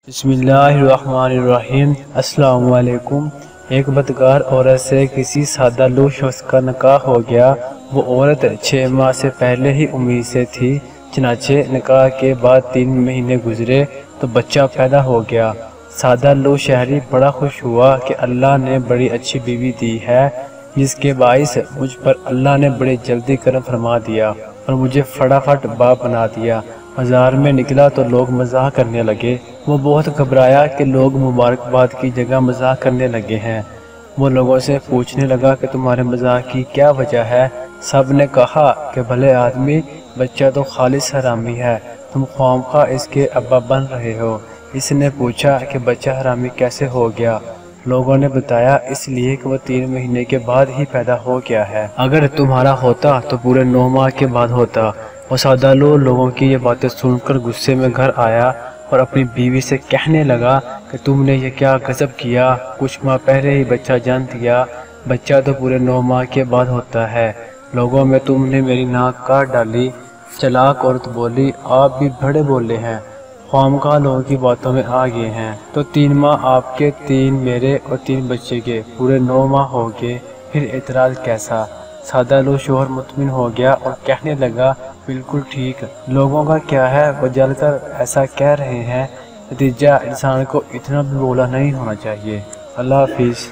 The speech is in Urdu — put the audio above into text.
بسم اللہ الرحمن الرحیم۔ السلام علیکم۔ ایک بدکار عورت سے کسی سادہ لو شخص کا نکاح ہو گیا۔ وہ عورت 6 ماہ سے پہلے ہی امید سے تھی، چنانچہ نکاح کے بعد 3 مہینے گزرے تو بچہ پیدا ہو گیا۔ سادہ لو شہری بڑا خوش ہوا کہ اللہ نے بڑی اچھی بیوی دی ہے، جس کے باعث مجھ پر اللہ نے بڑے جلدی کرم فرما دیا اور مجھے فٹافٹ باپ بنا دیا۔ بازار میں نکلا تو لوگ مزاح کرنے لگے۔ وہ بہت گھبرایا کہ لوگ مبارکباد کی جگہ مزاح کرنے لگے ہیں۔ وہ لوگوں سے پوچھنے لگا کہ تمہارے مزاح کی کیا وجہ ہے؟ سب نے کہا کہ بھلے آدمی، بچہ تو خالص حرامی ہے، تم خواہ اس کے ابا بن رہے ہو۔ اس نے پوچھا کہ بچہ حرامی کیسے ہو گیا؟ لوگوں نے بتایا اس لیے کہ وہ 3 مہینے کے بعد ہی پیدا ہو گیا ہے، اگر تمہارا ہوتا تو پورے 9 ماہ کے بعد ہوتا۔ وہ سادہ لو لوگوں کی یہ باتیں سن کر غصے میں گھر آیا اور اپنی بیوی سے کہنے لگا کہ تم نے یہ کیا غضب کیا، کچھ ماہ پہلے ہی بچہ جان دیا، بچہ تو پورے 9 ماہ کے بعد ہوتا ہے۔ لوگوں میں تم نے میری ناک کاٹ ڈالی۔ چلاک عورت بولی، آپ بھی بڑے بولے ہیں، خواہ لوگوں کی باتوں میں آ گئے ہیں، تو 3 ماہ آپ کے، 3 میرے اور 3 بچے کے، پورے 9 ماہ ہو گئے، پھر اعتراض کیسا؟ سادہ لو شوہر مطمئن ہو گیا اور کہنے لگا، بالکل ٹھیک، لوگوں کا کیا ہے، وہ جل کر ایسا کہہ رہے ہیں، نتیجہ انسان کو اتنا بھی بولا نہیں ہونا چاہیے۔ اللہ حافظ۔